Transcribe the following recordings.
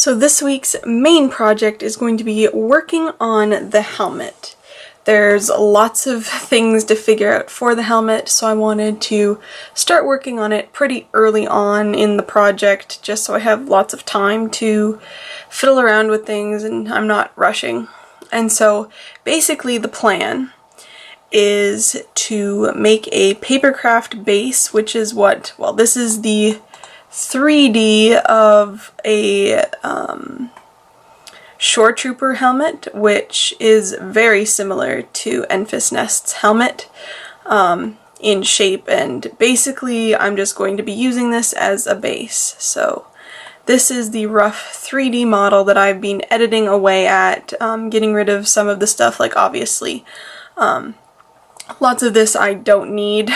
So this week's main project is going to be working on the helmet. There's lots of things to figure out for the helmet, so I wanted to start working on it pretty early on in the project, just so I have lots of time to fiddle around with things and I'm not rushing. And so basically the plan is to make a papercraft base, which is what, well, this is the 3D of a Shore Trooper helmet, which is very similar to Enfys Nest's helmet in shape, and basically I'm just going to be using this as a base. So this is the rough 3D model that I've been editing away at, getting rid of some of the stuff, like obviously lots of this I don't need,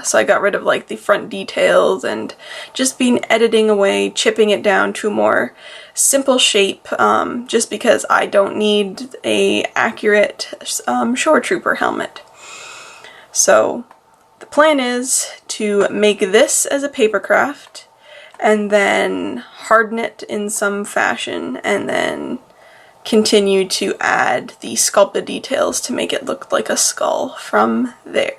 so I got rid of like the front details and just been editing away, chipping it down to a more simple shape, just because I don't need a accurate Shore Trooper helmet. So the plan is to make this as a papercraft and then harden it in some fashion and then continue to add the sculpted details to make it look like a skull from there.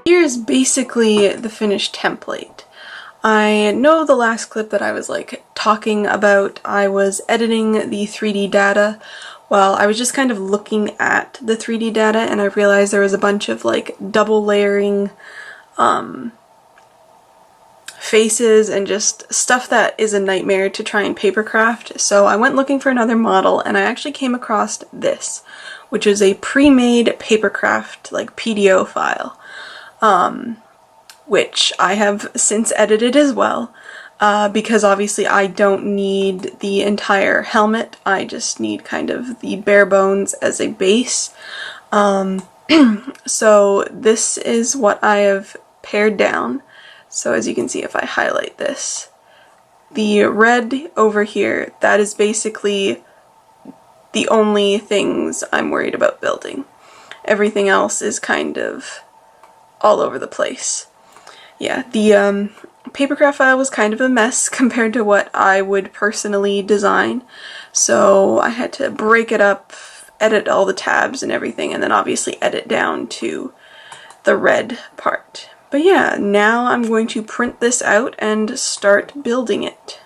Here's basically the finished template. I know the last clip that I was like talking about, I was editing the 3D data. Well, I was just kind of looking at the 3D data and I realized there was a bunch of like double layering faces and just stuff that is a nightmare to try and papercraft. So I went looking for another model and I actually came across this, which is a pre-made papercraft like PDO file. Which I have since edited as well, because obviously I don't need the entire helmet, I just need kind of the bare bones as a base. So this is what I have pared down. So as you can see, if I highlight this, the red over here, that is basically the only things I'm worried about building. Everything else is kind of all over the place. Yeah, the papercraft file was kind of a mess compared to what I would personally design, so I had to break it up, edit all the tabs and everything, and then obviously edit down to the red part. But yeah, now I'm going to print this out and start building it.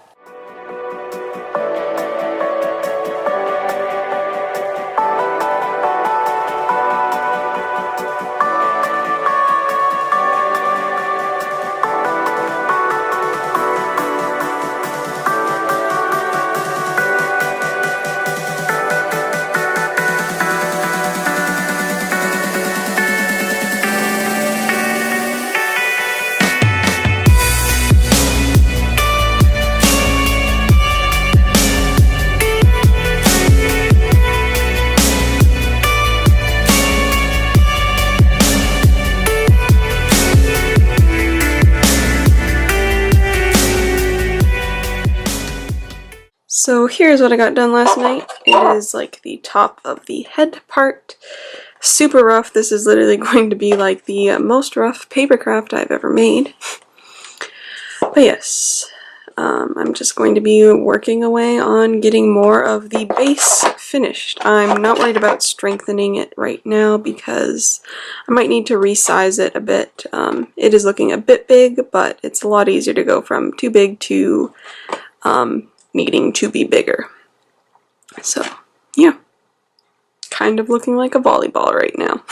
So here's what I got done last night. It is like the top of the head part. Super rough. This is literally going to be like the most rough papercraft I've ever made. But yes, I'm just going to be working away on getting more of the base finished. I'm not worried about strengthening it right now because I might need to resize it a bit. It is looking a bit big, but it's a lot easier to go from too big to needing to be bigger. So yeah, kind of looking like a volleyball right now.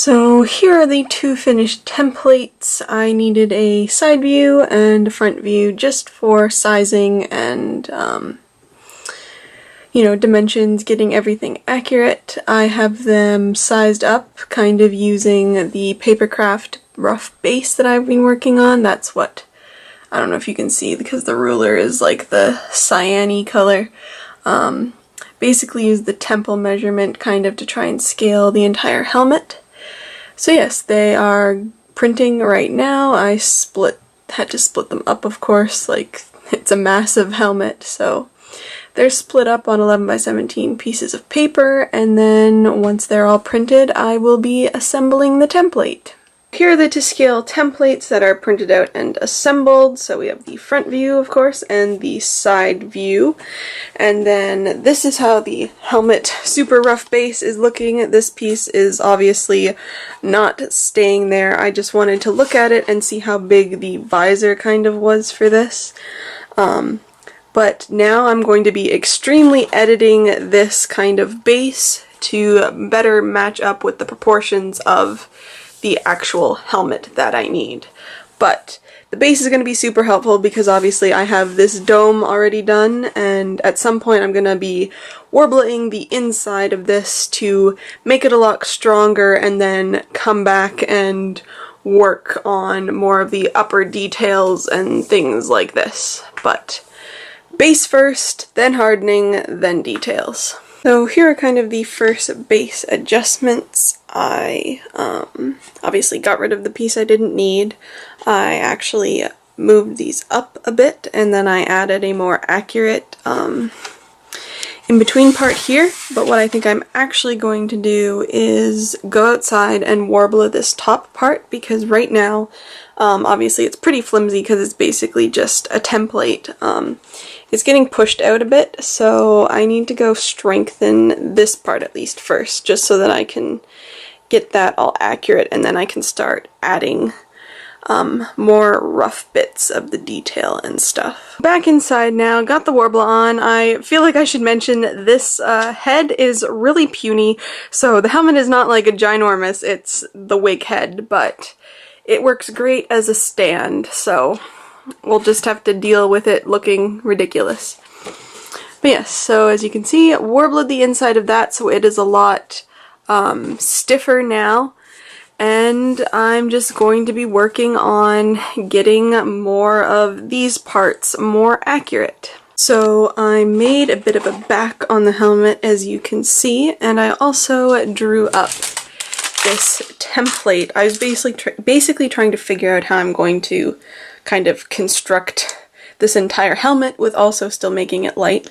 So here are the two finished templates. I needed a side view and a front view just for sizing and you know, dimensions, getting everything accurate. I have them sized up kind of using the Papercraft rough base that I've been working on. That's what, I don't know if you can see because the ruler is like the cyan-y color. Basically use the temple measurement kind of to try and scale the entire helmet. So yes, they are printing right now. I had to split them up, of course, like it's a massive helmet, so they're split up on 11 by 17 pieces of paper, and then once they're all printed, I will be assembling the template. Here are the to scale templates that are printed out and assembled. So we have the front view, of course, and the side view. And then this is how the helmet super rough base is looking. This piece is obviously not staying there. I just wanted to look at it and see how big the visor kind of was for this. But now I'm going to be extremely editing this kind of base to better match up with the proportions of the actual helmet that I need. But the base is going to be super helpful because obviously I have this dome already done, and at some point I'm going to be warbling the inside of this to make it a lot stronger and then come back and work on more of the upper details and things like this. But base first, then hardening, then details. So here are kind of the first base adjustments. I obviously got rid of the piece I didn't need. I actually moved these up a bit, and then I added a more accurate in-between part here. But what I think I'm actually going to do is go outside and warble this top part, because right now, obviously it's pretty flimsy because it's basically just a template. It's getting pushed out a bit, so I need to go strengthen this part at least first, just so that I can get that all accurate, and then I can start adding more rough bits of the detail and stuff. Back inside now, got the warble on. I feel like I should mention this head is really puny, so the helmet is not like a ginormous, it's the wig head, but it works great as a stand, so we'll just have to deal with it looking ridiculous. But yes, so as you can see, warbled the inside of that, so it is a lot stiffer now. And I'm just going to be working on getting more of these parts more accurate. So I made a bit of a back on the helmet, as you can see, and I also drew up this template. I was basically trying to figure out how I'm going to kind of construct this entire helmet with also still making it light.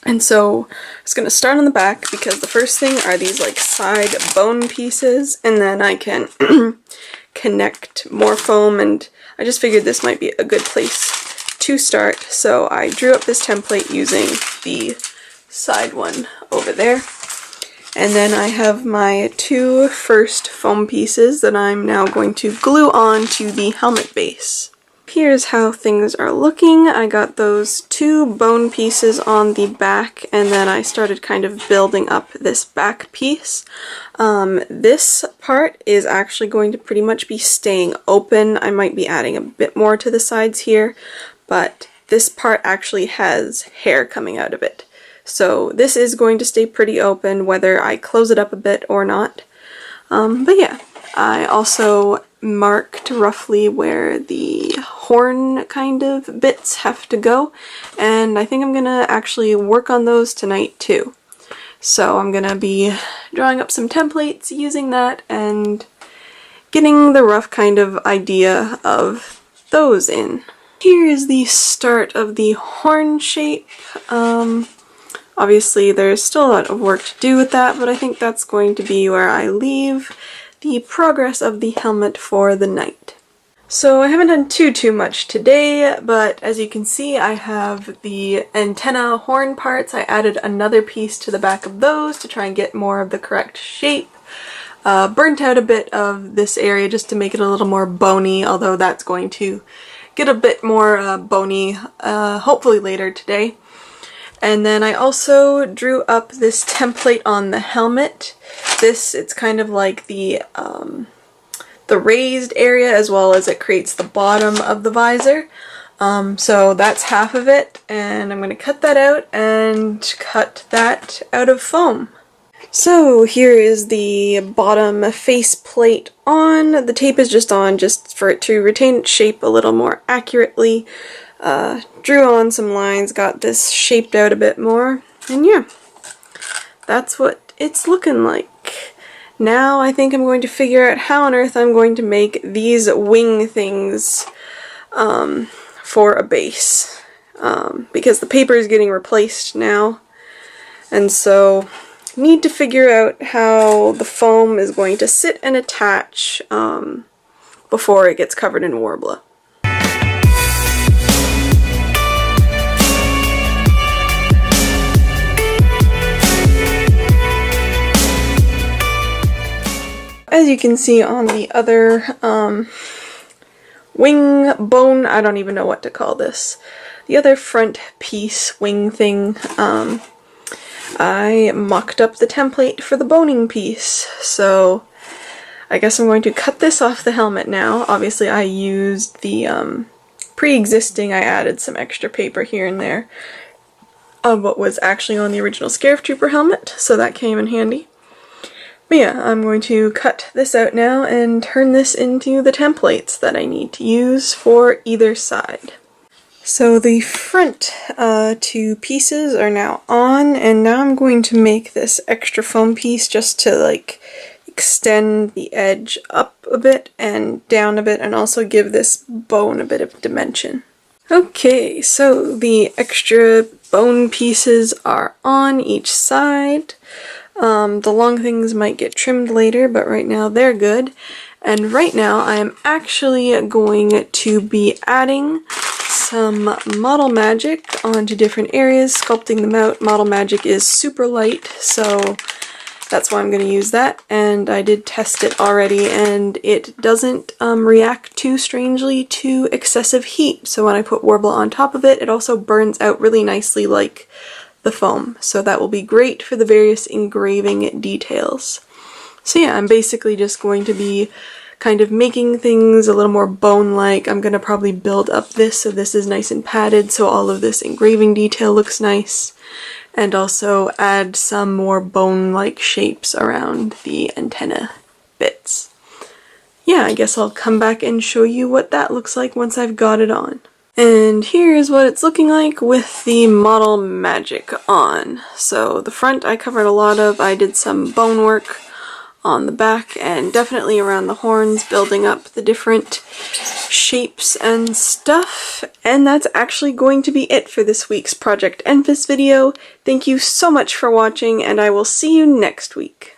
And so I was going to start on the back, because the first thing are these like side bone pieces, and then I can connect more foam, and I just figured this might be a good place to start. So I drew up this template using the side one over there. And then I have my two first foam pieces that I'm now going to glue on to the helmet base. Here's how things are looking. I got those two bone pieces on the back, and then I started kind of building up this back piece. This part is actually going to pretty much be staying open. I might be adding a bit more to the sides here, but this part actually has hair coming out of it. So this is going to stay pretty open whether I close it up a bit or not. But yeah, I also marked roughly where the horn kind of bits have to go, and I think I'm gonna actually work on those tonight too. So I'm gonna be drawing up some templates using that and getting the rough kind of idea of those in. Here is the start of the horn shape. Obviously there's still a lot of work to do with that, but I think that's going to be where I leave the progress of the helmet for the night. So I haven't done too much today, but as you can see I have the antenna horn parts. I added another piece to the back of those to try and get more of the correct shape. Burnt out a bit of this area just to make it a little more bony, although that's going to get a bit more bony hopefully later today. And then I also drew up this template on the helmet. It's kind of like the raised area, as well as it creates the bottom of the visor. So that's half of it, and I'm going to cut that out and cut that out of foam. So here is the bottom face plate on. The tape is just on just for it to retain its shape a little more accurately. Drew on some lines, got this shaped out a bit more, and yeah, that's what it's looking like. Now I think I'm going to figure out how on earth I'm going to make these wing things for a base, because the paper is getting replaced now, and so need to figure out how the foam is going to sit and attach before it gets covered in Worbla. As you can see on the other wing bone, I don't even know what to call this, the other front piece wing thing, I mocked up the template for the boning piece, so I guess I'm going to cut this off the helmet now. Obviously I used the pre-existing, I added some extra paper here and there of what was actually on the original Scarif Trooper helmet, so that came in handy. But yeah, I'm going to cut this out now and turn this into the templates that I need to use for either side. So the front two pieces are now on, and now I'm going to make this extra foam piece just to like extend the edge up a bit and down a bit, and also give this bone a bit of dimension. Okay, so the extra bone pieces are on each side. The long things might get trimmed later, but right now they're good. And right now I am actually going to be adding some model magic onto different areas, sculpting them out. Model magic is super light, so that's why I'm going to use that. And I did test it already, and it doesn't react too strangely to excessive heat. So when I put Worbla on top of it, it also burns out really nicely like the foam, so that will be great for the various engraving details. So yeah, I'm basically just going to be kind of making things a little more bone-like. I'm going to probably build up this so this is nice and padded, so all of this engraving detail looks nice, and also add some more bone-like shapes around the antenna bits. Yeah, I guess I'll come back and show you what that looks like once I've got it on. And here's what it's looking like with the model magic on. So the front I covered a lot of. I did some bone work on the back and definitely around the horns, building up the different shapes and stuff. And that's actually going to be it for this week's Project Enfys video. Thank you so much for watching, and I will see you next week.